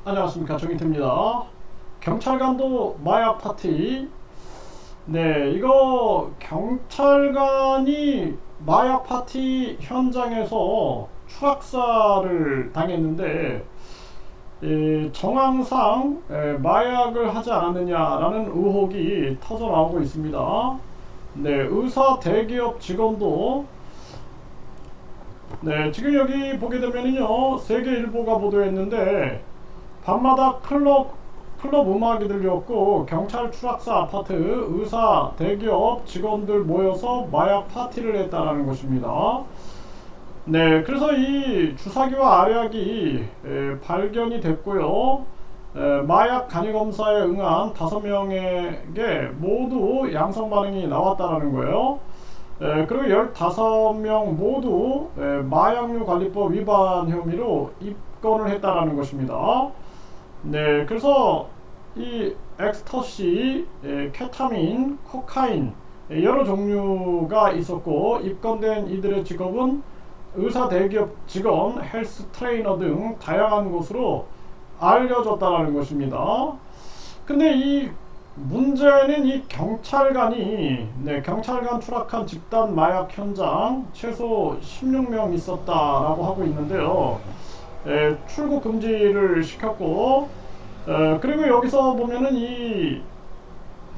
안녕하십니까, 정인태입니다. 경찰관도 마약 파티. 네, 이거 경찰관이 마약 파티 현장에서 추락사를 당했는데 정황상 마약을 하지 않았느냐라는 의혹이 터져 나오고 있습니다. 네, 의사 대기업 직원도 네, 지금 여기 보게 되면요, 세계일보가 보도했는데 밤마다 클럽 음악이 들렸고 경찰 추락사 아파트 의사 대기업 직원들 모여서 마약 파티를 했다라는 것입니다. 네, 그래서 이 주사기와 알약이 발견이 됐고요. 마약 간이 검사에 응한 5명에게 모두 양성 반응이 나왔다라는 거예요. 그리고 15명 모두 마약류 관리법 위반 혐의로 입건을 했다라는 것입니다. 네, 그래서 이 엑스터시, 케타민, 코카인 여러 종류가 있었고 입건된 이들의 직업은 의사 대기업 직원, 헬스 트레이너 등 다양한 곳으로 알려졌다는 것입니다. 근데 이 문제는 이 경찰관이 경찰관 추락한 집단 마약 현장 최소 16명 있었다라고 하고 있는데요. 출국 금지를 시켰고 그리고 여기서 보면은 이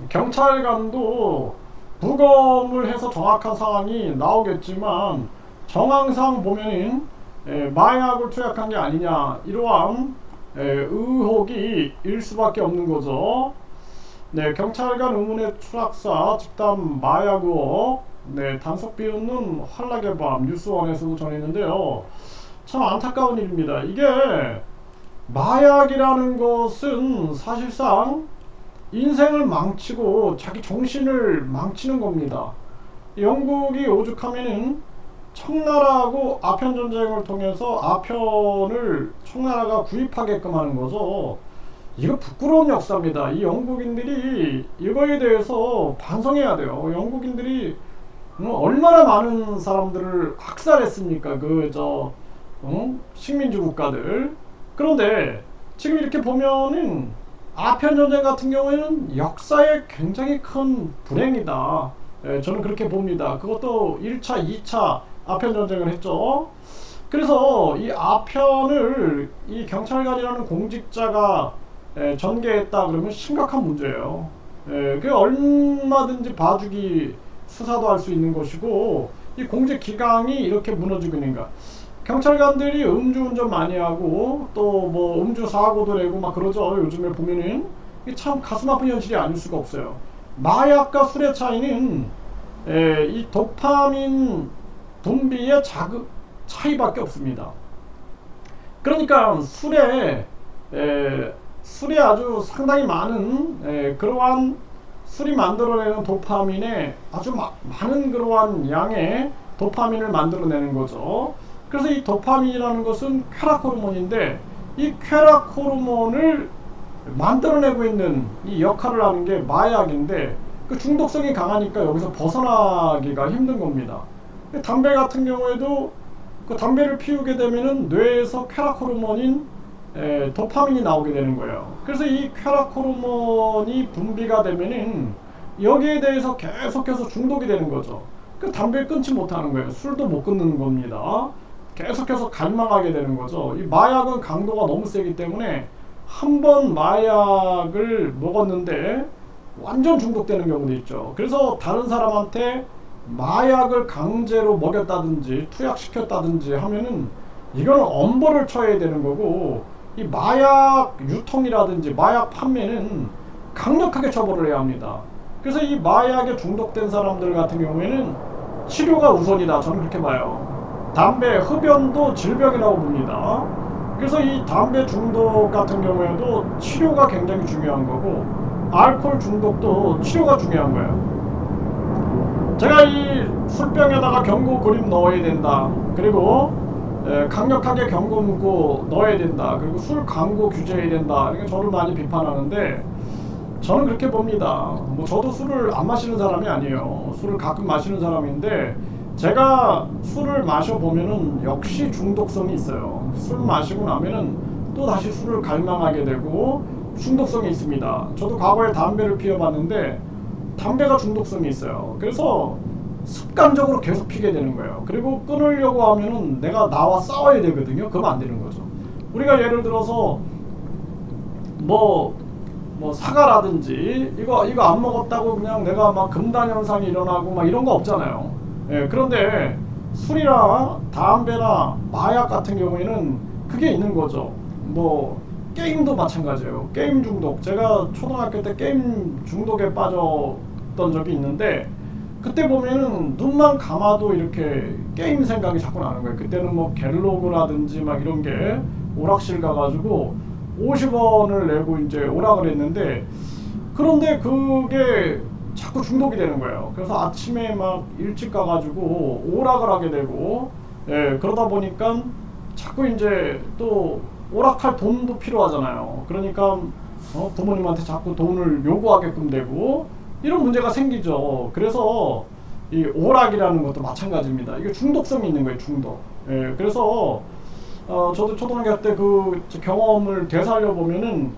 경찰관도 부검을 해서 정확한 상황이 나오겠지만 정황상 보면은 마약을 투약한 게 아니냐 이러한 의혹이 일 수밖에 없는 거죠. 네, 경찰관 의문의 추락사 집단 마약 의혹. 네, 단속 비웃는 환락의 밤 뉴스원에서도 전했는데요. 참 안타까운 일입니다. 이게 마약이라는 것은 사실상 인생을 망치고 자기 정신을 망치는 겁니다. 영국이 오죽하면은 청나라하고 아편 전쟁을 통해서 아편을 청나라가 구입하게끔 하는 거죠. 이거 부끄러운 역사입니다. 이 영국인들이 이거에 대해서 반성해야 돼요. 영국인들이 얼마나 많은 사람들을 학살했습니까? 식민지 국가들. 그런데 지금 이렇게 보면은 아편 전쟁 같은 경우에는 역사에 굉장히 큰 불행이다. 저는 그렇게 봅니다. 그것도 1차, 2차 아편 전쟁을 했죠. 그래서 이 아편을 이 경찰관이라는 공직자가 전개했다 그러면 심각한 문제예요. 그 얼마든지 봐주기 수사도 할 수 있는 것이고 이 공직 기강이 이렇게 무너지고 있는가. 경찰관들이 음주운전 많이 하고 또 뭐 음주 사고도 내고 막 그러죠. 요즘에 보면은 참 가슴 아픈 현실이 아닐 수가 없어요. 마약과 술의 차이는 이 도파민 분비의 차이밖에 없습니다. 그러니까 술에 아주 상당히 많은 그러한 술이 만들어내는 도파민에 아주 많은 그러한 양의 도파민을 만들어내는 거죠. 그래서 이 도파민이라는 것은 쾌락 호르몬인데 이 쾌락 호르몬을 만들어내고 있는 이 역할을 하는 게 마약인데 그 중독성이 강하니까 여기서 벗어나기가 힘든 겁니다. 담배 같은 경우에도 그 담배를 피우게 되면은 뇌에서 쾌락 호르몬인 도파민이 나오게 되는 거예요. 그래서 이 쾌락 호르몬이 분비가 되면은 여기에 대해서 계속해서 중독이 되는 거죠. 그 담배를 끊지 못하는 거예요. 술도 못 끊는 겁니다. 계속해서 갈망하게 되는 거죠. 이 마약은 강도가 너무 세기 때문에 한 번 마약을 먹었는데 완전 중독되는 경우도 있죠. 그래서 다른 사람한테 마약을 강제로 먹였다든지 투약시켰다든지 하면은 이거는 엄벌을 쳐야 되는 거고 이 마약 유통이라든지 마약 판매는 강력하게 처벌을 해야 합니다. 그래서 이 마약에 중독된 사람들 같은 경우에는 치료가 우선이다. 저는 그렇게 봐요. 담배, 흡연도 질병이라고 봅니다. 그래서 이 담배 중독 같은 경우에도 치료가 굉장히 중요한 거고 알코올 중독도 치료가 중요한 거예요. 제가 이 술병에다가 경고 그림 넣어야 된다. 그리고 강력하게 경고 문구 넣어야 된다. 그리고 술 광고 규제해야 된다. 이렇게 저를 많이 비판하는데 저는 그렇게 봅니다. 뭐 저도 술을 안 마시는 사람이 아니에요. 술을 가끔 마시는 사람인데 제가 술을 마셔보면은 역시 중독성이 있어요. 술 마시고 나면은 또 다시 술을 갈망하게 되고 중독성이 있습니다. 저도 과거에 담배를 피워봤는데 담배가 중독성이 있어요. 그래서 습관적으로 계속 피게 되는 거예요. 그리고 끊으려고 하면은 내가 나와 싸워야 되거든요. 그러면 안 되는 거죠. 우리가 예를 들어서 뭐 사과라든지 이거 안 먹었다고 그냥 내가 막 금단 현상이 일어나고 막 이런 거 없잖아요. 예, 그런데 술이나 담배나 마약 같은 경우에는 그게 있는 거죠. 뭐 게임도 마찬가지예요. 게임 중독. 제가 초등학교 때 게임 중독에 빠졌던 적이 있는데 그때 보면은 눈만 감아도 이렇게 게임 생각이 자꾸 나는 거예요. 그때는 뭐 갤로그라든지 막 이런 게 오락실 가가지고 50원을 내고 이제 오락을 했는데 그런데 그게 자꾸 중독이 되는 거예요. 그래서 아침에 막 일찍 가가지고 오락을 하게 되고, 예, 그러다 보니까 자꾸 이제 또 오락할 돈도 필요하잖아요. 그러니까 부모님한테 자꾸 돈을 요구하게끔 되고 이런 문제가 생기죠. 그래서 이 오락이라는 것도 마찬가지입니다. 이게 중독성이 있는 거예요, 중독. 예, 그래서 저도 초등학교 때 그 경험을 되살려 보면은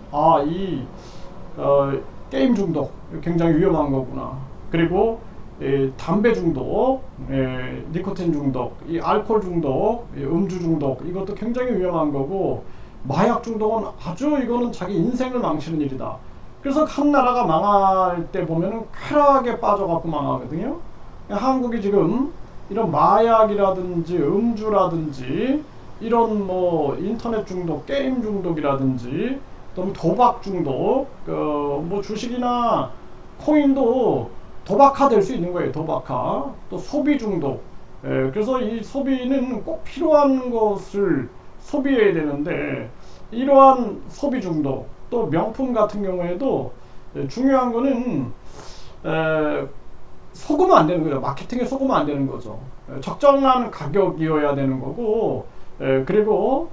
게임 중독 굉장히 위험한 거구나. 그리고 담배 중독, 니코틴 중독, 이 알코올 중독, 음주 중독 이것도 굉장히 위험한 거고 마약 중독은 아주 이거는 자기 인생을 망치는 일이다. 그래서 한 나라가 망할 때 보면은 쾌락에 빠져갖고 망하거든요. 한국이 지금 이런 마약이라든지 음주라든지 이런 뭐 인터넷 중독, 게임 중독이라든지 또 도박 중독, 뭐 주식이나 코인도 도박화 될 수 있는 거예요. 도박화. 또 소비 중독. 그래서 이 소비는 꼭 필요한 것을 소비해야 되는데 이러한 소비 중독, 또 명품 같은 경우에도 중요한 거는 속으면 안 되는 거죠. 마케팅에 속으면 안 되는 거죠. 적정한 가격이어야 되는 거고, 그리고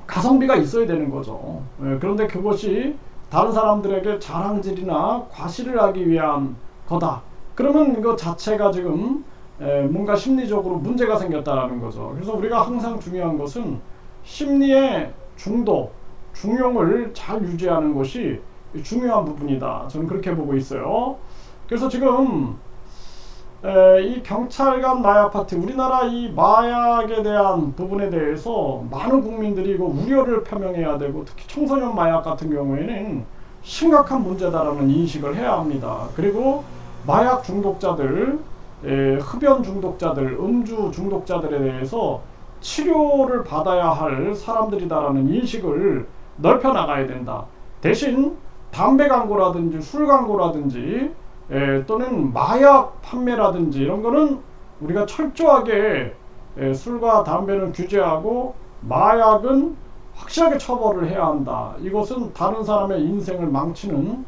가성비가 있어야 되는 거죠. 그런데 그것이 다른 사람들에게 자랑질이나 과시를 하기 위한 거다. 그러면 이거 자체가 지금 뭔가 심리적으로 문제가 생겼다라는 거죠. 그래서 우리가 항상 중요한 것은 심리의 중독, 중용을 잘 유지하는 것이 중요한 부분이다. 저는 그렇게 보고 있어요. 그래서 지금 이 경찰관 마약 파티, 우리나라 이 마약에 대한 부분에 대해서 많은 국민들이 이거 우려를 표명해야 되고, 특히 청소년 마약 같은 경우에는 심각한 문제다라는 인식을 해야 합니다. 그리고 마약 중독자들, 흡연 중독자들, 음주 중독자들에 대해서 치료를 받아야 할 사람들이다라는 인식을 넓혀 나가야 된다. 대신 담배 광고라든지 술 광고라든지 또는 마약 판매라든지 이런 거는 우리가 철저하게 술과 담배는 규제하고 마약은 확실하게 처벌을 해야 한다. 이것은 다른 사람의 인생을 망치는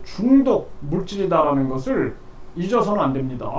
중독 물질이다라는 것을 잊어서는 안 됩니다.